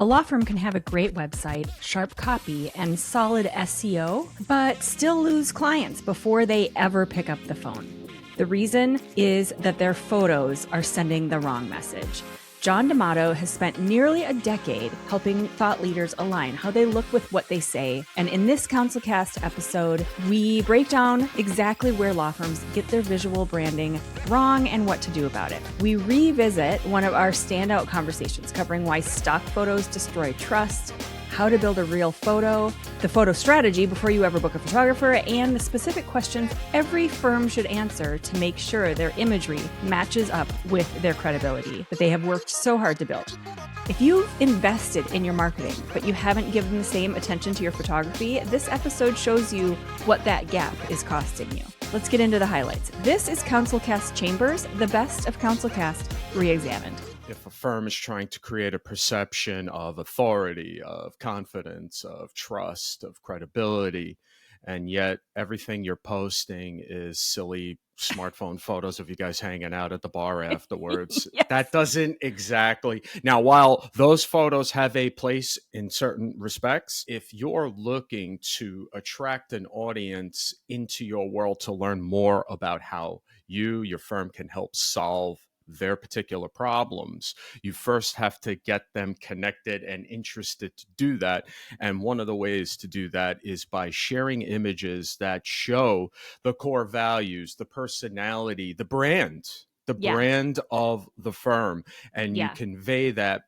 A law firm can have a great website, sharp copy, and solid SEO, but still lose clients before they ever pick up the phone. The reason is that their photos are sending the wrong message. John Demato has spent nearly a decade helping thought leaders align how they look with what they say. And in this Counsel Cast episode, we break down exactly where law firms get their visual branding wrong and what to do about it. We revisit one of our standout conversations covering why stock photos destroy trust, how to build a real photo, the photo strategy before you ever book a photographer, and the specific questions every firm should answer to make sure their imagery matches up with their credibility that they have worked so hard to build. If you've invested in your marketing, but you haven't given the same attention to your photography, this episode shows you what that gap is costing you. Let's get into the highlights. This is Counsel Cast Chambers, the best of Counsel Cast re-examined. If a firm is trying to create a perception of authority, of confidence, of trust, of credibility, and yet everything you're posting is silly smartphone photos of you guys hanging out at the bar afterwards, Yes. That doesn't exactly. Now, while those photos have a place in certain respects, if you're looking to attract an audience into your world to learn more about how your firm can help solve their particular problems, you first have to get them connected and interested to do that. And one of the ways to do that is by sharing images that show the core values, the personality, the brand of the firm. And you convey that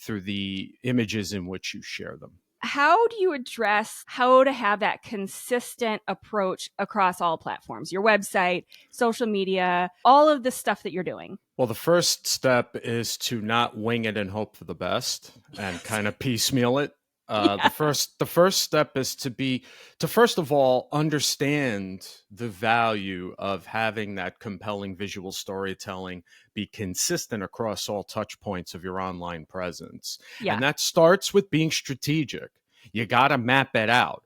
through the images in which you share them. How do you address how to have that consistent approach across all platforms, your website, social media, all of the stuff that you're doing? Well, the first step is to not wing it and hope for the best and kind of piecemeal it. The first step is to first of all understand the value of having that compelling visual storytelling be consistent across all touch points of your online presence. Yeah. And that starts with being strategic. You got to map it out.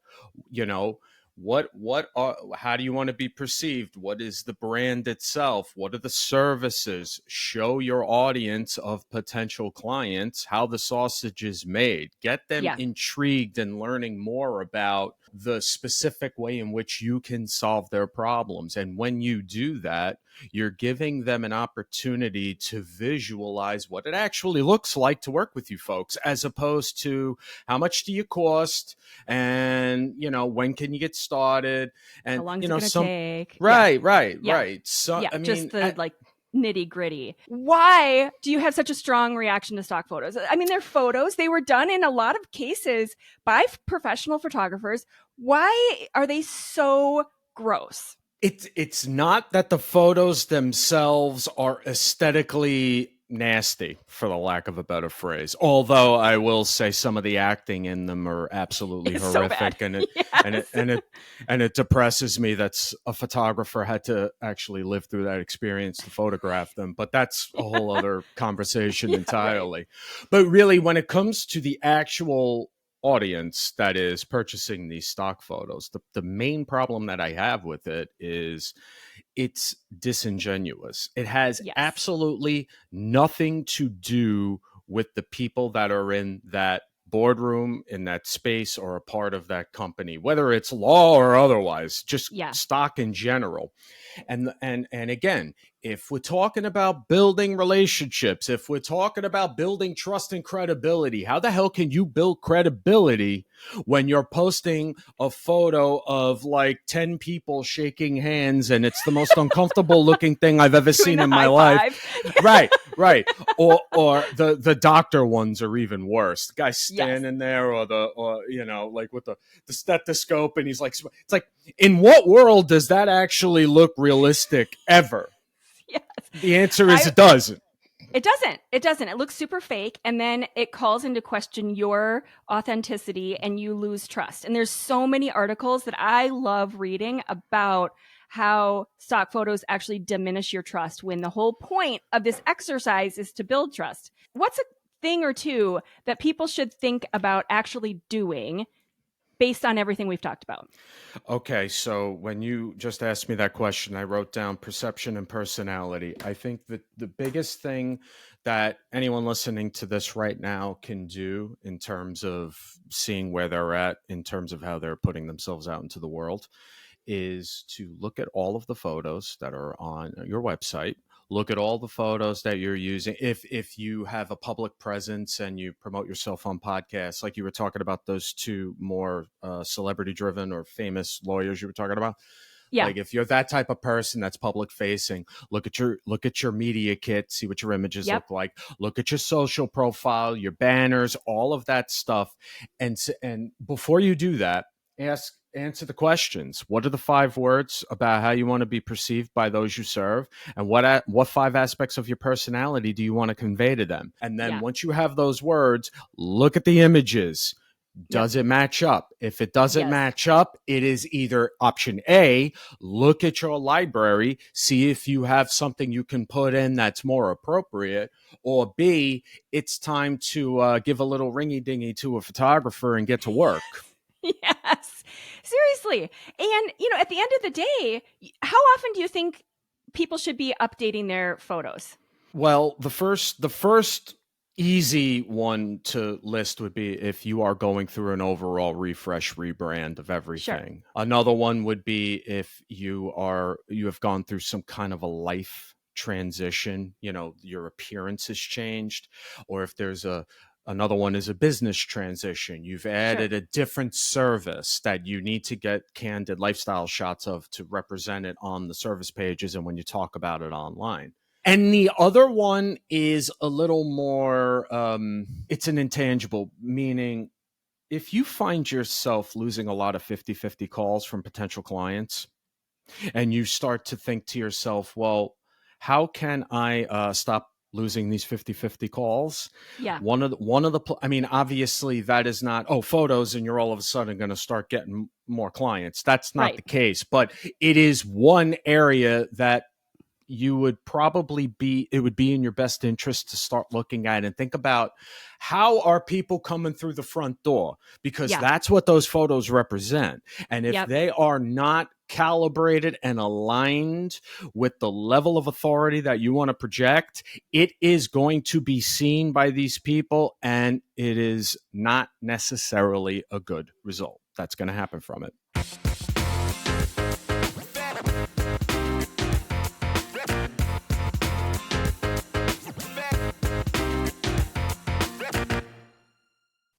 How do you want to be perceived? What is the brand itself? What are the services? Show your audience of potential clients how the sausage is made. Get them intrigued and learning more about the specific way in which you can solve their problems. And when you do that, you're giving them an opportunity to visualize what it actually looks like to work with you folks, as opposed to how much do you cost and, when can you get started and how long is it going to take? Right. So, Nitty gritty. Why do you have such a strong reaction to stock photos? I mean, they're photos. They were done in a lot of cases by professional photographers. Why are they so gross? It's not that the photos themselves are aesthetically nasty, for the lack of a better phrase. Although I will say some of the acting in them are absolutely horrific, so and it depresses me that a photographer had to actually live through that experience to photograph them. But that's a whole other conversation entirely. Right. But really, when it comes to the actual audience that is purchasing these stock photos, the main problem that I have with it is it's disingenuous. It has absolutely nothing to do with the people that are in that boardroom, in that space, or a part of that company, whether it's law or otherwise, just stock in general. And again, if we're talking about building relationships, if we're talking about building trust and credibility, how the hell can you build credibility when you're posting a photo of like 10 people shaking hands and it's the most uncomfortable looking thing I've ever seen in my life? Right. Or the doctor ones are even worse. The guy standing there with the stethoscope, and he's like, it's like, in what world does that actually look realistic ever? Yes. The answer is it doesn't. It doesn't. It looks super fake, and then it calls into question your authenticity and you lose trust. And there's so many articles that I love reading about how stock photos actually diminish your trust when the whole point of this exercise is to build trust. What's a thing or two that people should think about actually doing based on everything we've talked about? Okay, so when you just asked me that question, I wrote down perception and personality. I think that the biggest thing that anyone listening to this right now can do in terms of seeing where they're at, in terms of how they're putting themselves out into the world, is to look at all of the photos that are on your website. Look at all the photos that you're using. If you have a public presence and you promote yourself on podcasts, like you were talking about those two more celebrity driven or famous lawyers you were talking about. Yeah. Like if you're that type of person that's public facing, look at your media kit, see what your images Yep. look like. Look at your social profile, your banners, all of that stuff. And before you do that, answer the questions. What are the 5 words about how you want to be perceived by those you serve? And what 5 aspects of your personality do you want to convey to them? And then once you have those words, look at the images. Does it match up? If it doesn't match up, it is either option A, look at your library, see if you have something you can put in that's more appropriate, or B, it's time to give a little ringy-dingy to a photographer and get to work. Yes, seriously. And, at the end of the day, how often do you think people should be updating their photos? Well, the first easy one to list would be if you are going through an overall refresh, rebrand of everything. Sure. Another one would be if you have gone through some kind of a life transition, your appearance has changed, or if there's another one is a business transition. You've added a different service that you need to get candid lifestyle shots of to represent it on the service pages and when you talk about it online. And the other one is a little more, it's an intangible, meaning if you find yourself losing a lot of 50-50 calls from potential clients and you start to think to yourself, well, how can I stop losing these 50-50 calls? Yeah. Obviously that is not, photos and you're all of a sudden going to start getting more clients. That's not the case, but it is one area that it would be in your best interest to start looking at and think about how are people coming through the front door, because that's what those photos represent. And if they are not calibrated and aligned with the level of authority that you want to project, it is going to be seen by these people, and it is not necessarily a good result that's going to happen from it.